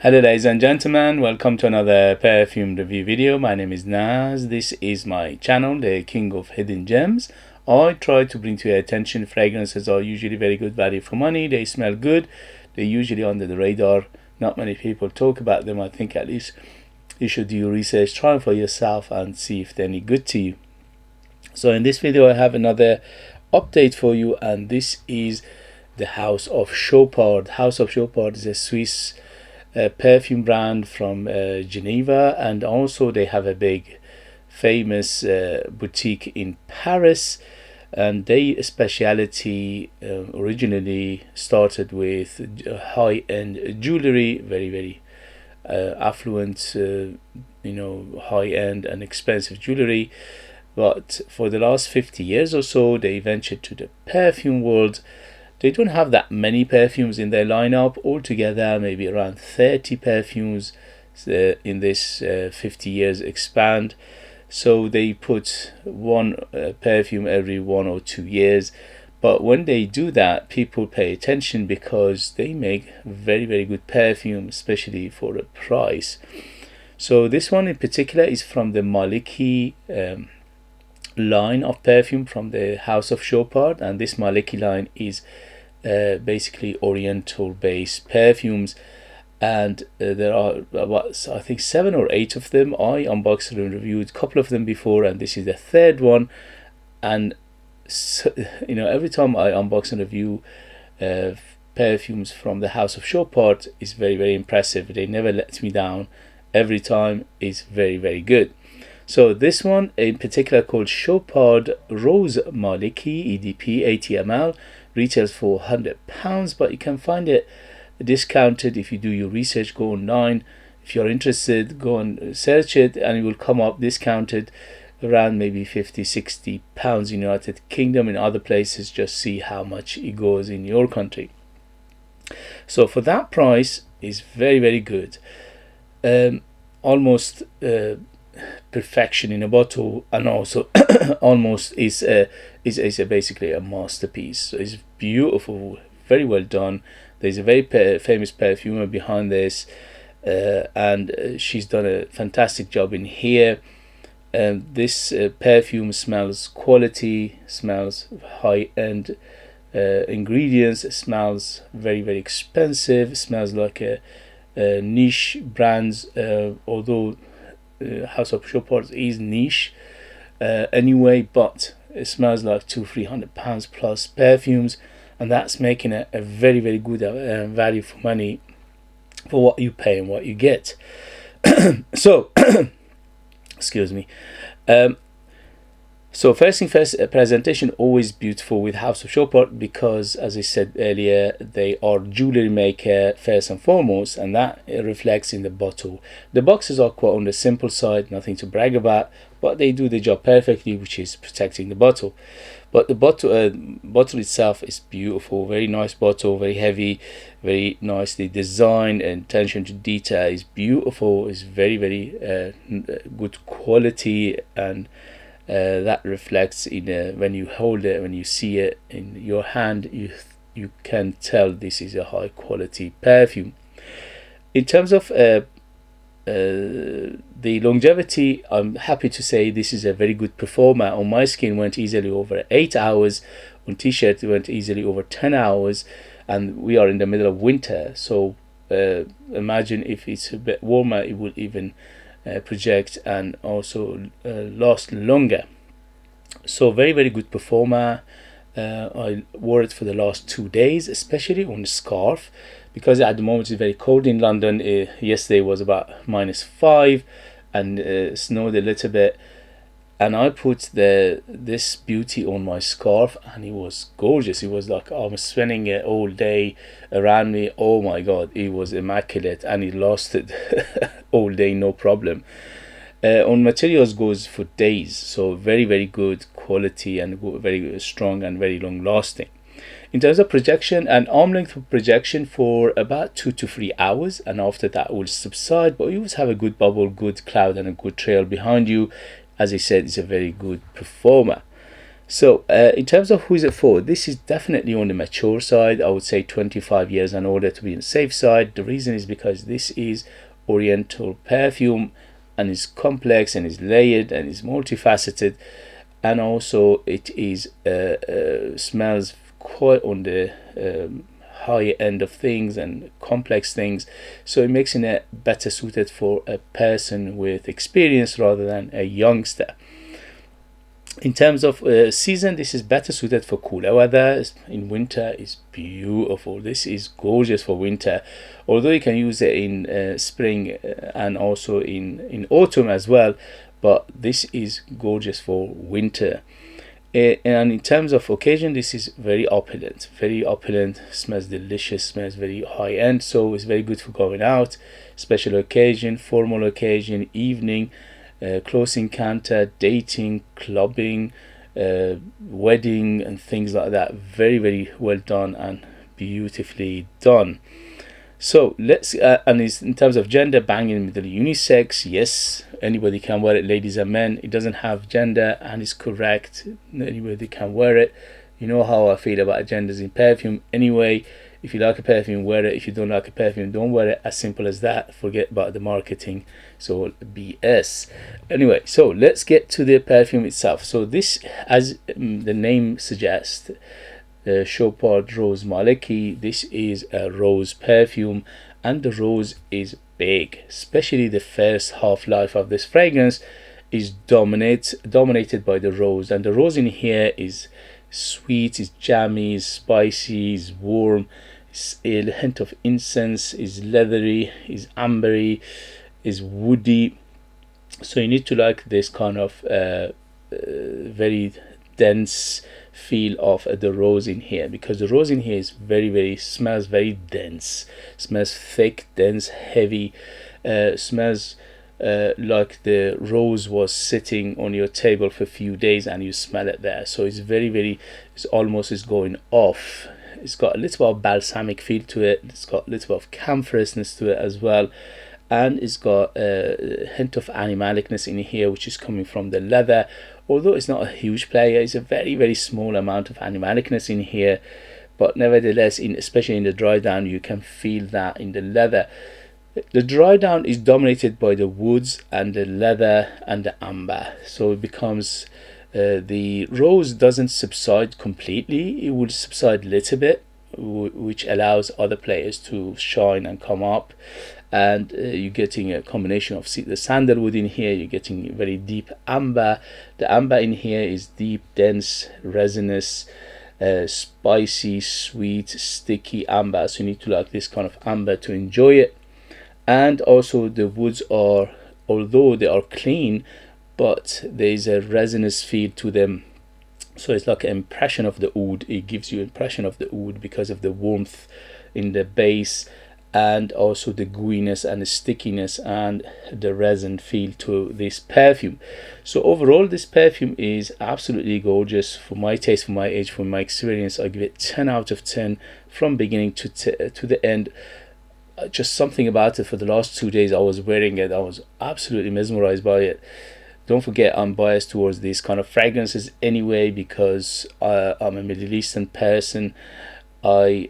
Hello ladies and gentlemen, welcome to another perfume review video. My name is Naz. This is my channel, the King of Hidden Gems. I try to bring to your attention fragrances are usually very good value for money. They smell good. They're usually under the radar. Not many people talk about them. I think at least you should do your research, try them for yourself and see if they're any good to you. So in this video I have another update for you, and this is the House of Chopard. House of Chopard is a Swiss perfume brand from Geneva, and also they have a big famous boutique in Paris, and their speciality originally started with high-end jewelry, very affluent, high-end and expensive jewelry. But for the last 50 years or so they ventured to the perfume world. They don't have that many perfumes in their lineup altogether, maybe around 30 perfumes in this 50 years expand. So they put one perfume every 1 or 2 years. But when they do that, people pay attention because they make very good perfume, especially for a price. So this one in particular is from the Malaki line of perfume from the House of Chopard, and this Malaki line is basically Oriental based perfumes, and there are about, I think, 7 or 8 of them. I unboxed and reviewed a couple of them before, and this is the third one. And so, every time I unbox and review perfumes from the House of Chopard is very impressive. They never let me down. Every time is very good. So this one in particular, called Chopard Rose Malaki EDP 80 ml, retails for £100, but you can find it discounted if you do your research. Go online if you're interested, go and search it, and it will come up discounted around maybe £50–60 in United Kingdom. In other places, just see how much it goes in your country. So for that price is very good. Almost perfection in a bottle, and also almost is basically a masterpiece. So it's beautiful, very well done. There's a very famous perfumer behind this, and she's done a fantastic job in here. This perfume smells quality, smells high-end ingredients, it smells very expensive, it smells like a niche brands, although House of Chopard is niche anyway, but it smells like £200–300 plus perfumes, and that's making it a very good value for money for what you pay and what you get. So excuse me. So first thing first, presentation always beautiful with House of Chopard, because as I said earlier, they are jewelry maker first and foremost, and that reflects in the bottle. The boxes are quite on the simple side, nothing to brag about, but they do the job perfectly, which is protecting the bottle. But the bottle itself is beautiful, very nice bottle, very heavy, very nicely designed, and attention to detail is beautiful. It's very good quality, and that reflects in when you hold it, when you see it in your hand, you can tell this is a high quality perfume. In terms of the longevity, I'm happy to say this is a very good performer. On my skin went easily over 8 hours, on t-shirt it went easily over 10 hours, and we are in the middle of winter, so imagine if it's a bit warmer, it will even project and also last longer. So very good performer. I wore it for the last 2 days, especially on the scarf, because at the moment it's very cold in London. Yesterday was about -5 and snowed a little bit, and I put this beauty on my scarf, and it was gorgeous. It was like I was spending it all day around me. Oh my god, it was immaculate, and it lasted all day, no problem. On materials goes for days, so very good quality and very strong and very long lasting. In terms of projection, an arm length of projection for about 2 to 3 hours, and after that will subside, but you always have a good bubble, good cloud, and a good trail behind you. As I said, it's a very good performer. So in terms of who is it for, this is definitely on the mature side. I would say 25 years and older to be on the safe side. The reason is because this is Oriental perfume, and it's complex and is layered and is multifaceted, and also it is smells quite on the higher end of things and complex things, so it makes it better suited for a person with experience rather than a youngster. In terms of season, this is better suited for cooler weather. In winter is beautiful. This is gorgeous for winter, although you can use it in spring and also in autumn as well, but this is gorgeous for winter. And in terms of occasion, this is very opulent, smells delicious, smells very high end, so it's very good for going out, special occasion, formal occasion, evening, close encounter, dating, clubbing, wedding and things like that. Very well done and beautifully done. So let's and it's, in terms of gender, banging middle, unisex. Yes, anybody can wear it, ladies and men. It doesn't have gender and it's correct. Anybody can wear it. You know how I feel about genders in perfume anyway. If you like a perfume, wear it. If you don't like a perfume, don't wear it. As simple as that. Forget about the marketing. So BS. Anyway, so let's get to the perfume itself. So this, as the name suggests, Chopard Rose Malaki, this is a rose perfume, and the rose is big, especially the first half life of this fragrance is dominated by the rose, and the rose in here is sweet, is jammy, is spicy, is warm, is a hint of incense, is leathery, is ambery, is woody. So you need to like this kind of very dense feel of the rose in here, because the rose in here is very smells very dense, smells thick, dense, heavy, smells like the rose was sitting on your table for a few days and you smell it there. So it's very it's almost is going off. It's got a little bit of balsamic feel to it, it's got a little bit of camphousness to it as well, and it's got a hint of animalicness in here, which is coming from the leather. Although it's not a huge player, it's a very small amount of animalicness in here, but nevertheless, especially in the dry down, you can feel that in the leather. The dry down is dominated by the woods and the leather and the amber, so it becomes the rose doesn't subside completely, it will subside a little bit, which allows other players to shine and come up. And you're getting a combination of the sandalwood in here, you're getting very deep amber. The amber in here is deep, dense, resinous, spicy, sweet, sticky amber, so you need to like this kind of amber to enjoy it. And also the woods are, although they are clean, but there's a resinous feel to them, so it's like an impression of the oud. It gives you impression of the oud because of the warmth in the base, and also the gooiness and the stickiness and the resin feel to this perfume. So overall, this perfume is absolutely gorgeous for my taste, for my age, for my experience. I give it 10 out of 10 from beginning to the end. Just something about it. For the last 2 days I was wearing it, I was absolutely mesmerized by it. Don't forget, I'm biased towards these kind of fragrances anyway, because I'm a Middle Eastern person. I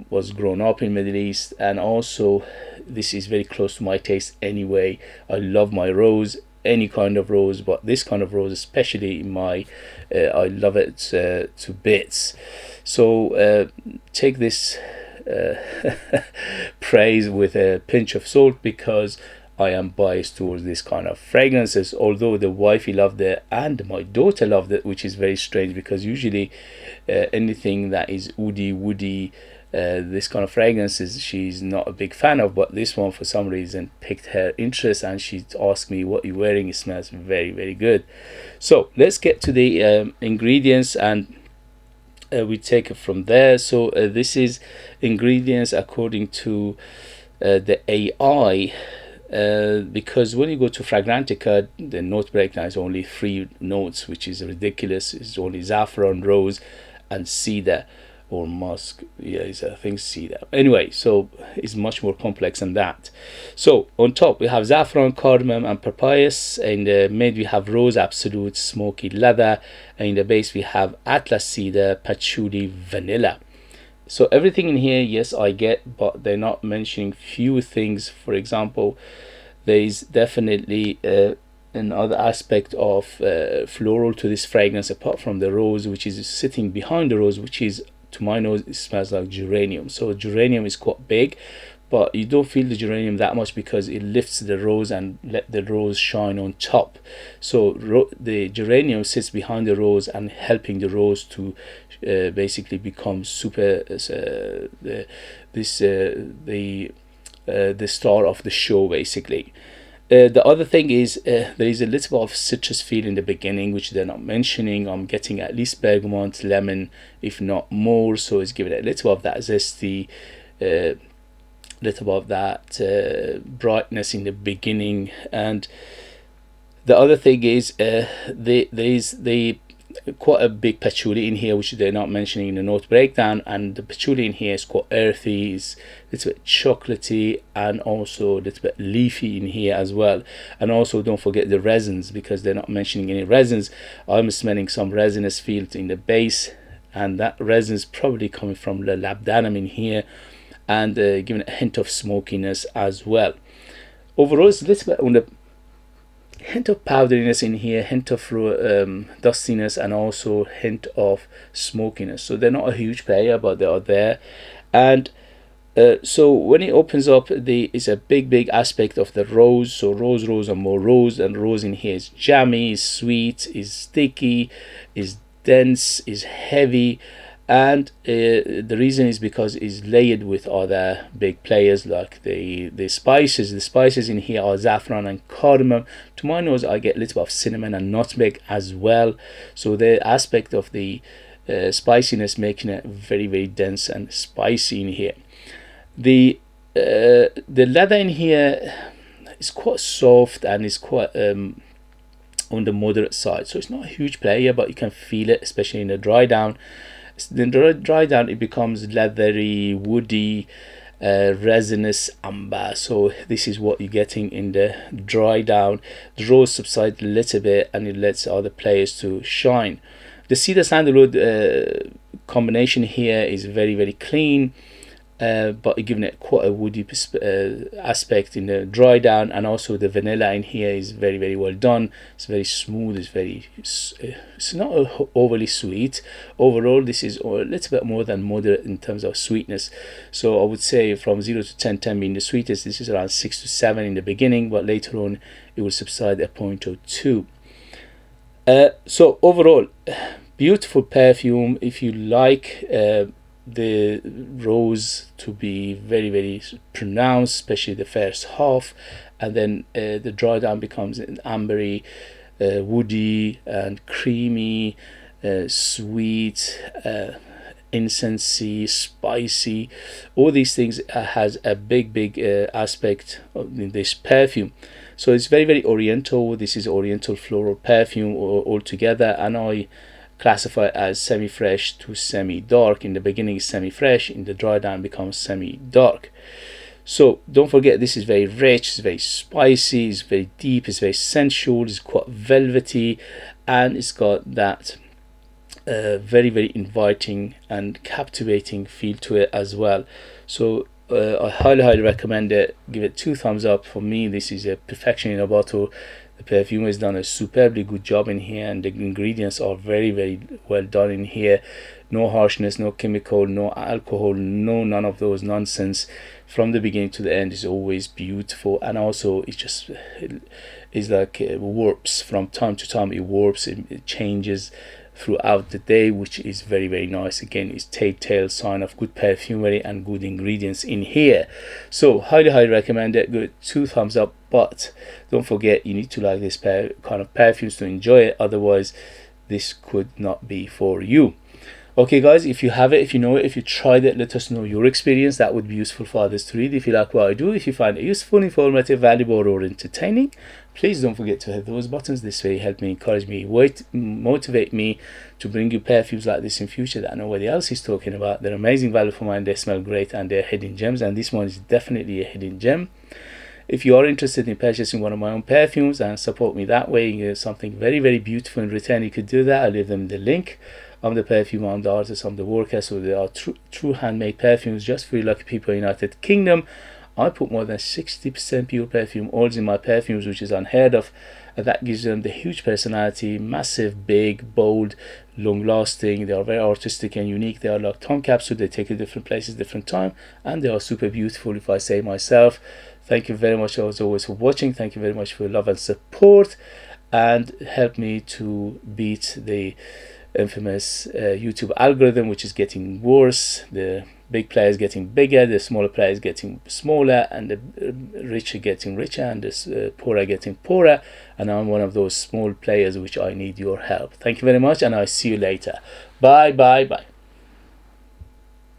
was grown up in Middle East, and also this is very close to my taste anyway. I love my rose, any kind of rose, but this kind of rose especially, I love it to bits. So take this praise with a pinch of salt, because I am biased towards this kind of fragrances, although the wifey loved it and my daughter loved it, which is very strange, because usually anything that is woody, this kind of fragrances she's not a big fan of, but this one for some reason piqued her interest, and she asked me, what you're wearing, it smells very good. So let's get to the ingredients, and we take it from there. So this is ingredients according to the AI, because when you go to Fragrantica, the note breakdown is only 3 notes, which is ridiculous. It's only saffron, rose and cedar, or musk. Yeah, it's I think cedar. Anyway, so it's much more complex than that. So on top we have saffron, cardamom, and papayas. In the mid we have rose absolute, smoky leather, and in the base we have atlas cedar, patchouli, vanilla. So everything in here, yes, I get, but they're not mentioning few things. For example, there is definitely another aspect of floral to this fragrance, apart from the rose, which is sitting behind the rose, which is, to my nose, it smells like geranium. So geranium is quite big, but you don't feel the geranium that much because it lifts the rose and let the rose shine on top. So the geranium sits behind the rose and helping the rose to basically become super the star of the show, basically. The other thing is there is a little bit of citrus feel in the beginning, which they're not mentioning. I'm getting at least bergamot, lemon, if not more. So it's giving it a little bit of that zesty, little bit of that brightness in the beginning. And the other thing is there is quite a big patchouli in here, which they're not mentioning in the note breakdown, and the patchouli in here is quite earthy, it's a little bit chocolatey, and also a little bit leafy in here as well. And also don't forget the resins, because they're not mentioning any resins. I'm smelling some resinous feel in the base, and that resin is probably coming from the labdanum in here, and giving a hint of smokiness as well. Overall, it's a little bit on the hint of powderiness in here, hint of dustiness, and also hint of smokiness. So they're not a huge player, but they are there. And so when it opens up, it's a big aspect of the rose. So rose, and more rose. And rose in here is jammy, is sweet, is sticky, is dense, is heavy. And the reason is because it's layered with other big players like the spices. The spices in here are saffron and cardamom. To my nose, I get a little bit of cinnamon and nutmeg as well. So the aspect of the spiciness making it very dense and spicy in here. The leather in here is quite soft and is quite on the moderate side. So it's not a huge player, but you can feel it, especially in the dry down. Then dry down, it becomes leathery, woody, resinous amber. So this is what you're getting in the dry down. The rose subsides a little bit and it lets other players to shine. The cedar sandalwood combination here is very clean, but giving it quite a woody aspect in the dry down. And also the vanilla in here is very well done. It's very smooth, it's not overly sweet. Overall, this is a little bit more than moderate in terms of sweetness. So I would say from 0 to 10, 10 being the sweetest, this is around 6 to 7 in the beginning, but later on it will subside a point or two. So overall, beautiful perfume. If you like the rose to be very pronounced, especially the first half, and then the dry down becomes an ambery, woody and creamy, sweet, incensey, spicy. All these things has a big aspect in this perfume. So it's very Oriental. This is Oriental floral perfume altogether, and I classify it as semi-fresh to semi-dark. In the beginning is semi-fresh, in the dry down becomes semi-dark. So don't forget, this is very rich, it's very spicy, it's very deep, it's very sensual, it's quite velvety, and it's got that very inviting and captivating feel to it as well. So I highly recommend it. Give it 2 thumbs up. For me, this is a perfection in a bottle. The perfume has done a superbly good job in here, and the ingredients are very well done in here. No harshness, no chemical, no alcohol, none of those nonsense. From the beginning to the end is always beautiful, and also it is like warps from time to time. It warps, it changes throughout the day, which is very nice. Again, it's telltale sign of good perfumery and good ingredients in here. So highly recommend it. Good 2 thumbs up. But don't forget, you need to like this kind of perfumes to enjoy it, otherwise this could not be for you. Okay guys, if you have it, if you know it, if you tried it, let us know your experience. That would be useful for others to read. If you like what I do, if you find it useful, informative, valuable, or entertaining, please don't forget to hit those buttons. This way help me, encourage me, motivate me to bring you perfumes like this in future that nobody else is talking about. They're amazing value for money, they smell great, and they're hidden gems, and this one is definitely a hidden gem. If you are interested in purchasing one of my own perfumes and support me that way, something very, very beautiful in return, you could do that. I'll leave them the link. I'm the perfume, I'm the artist, I'm the worker, so they are true handmade perfumes just for you lucky people in the United Kingdom. I put more than 60% pure perfume oils in my perfumes, which is unheard of. That gives them the huge personality, massive, big, bold, long lasting. They are very artistic and unique. They are like time capsule. They take you different places, different time, and they are super beautiful, if I say myself. Thank you very much as always for watching. Thank you very much for your love and support, and help me to beat the infamous YouTube algorithm, which is getting worse. The big players getting bigger, the smaller players getting smaller, and the richer getting richer, and the poorer getting poorer. And I'm one of those small players which I need your help. Thank you very much, and I'll see you later. Bye bye bye.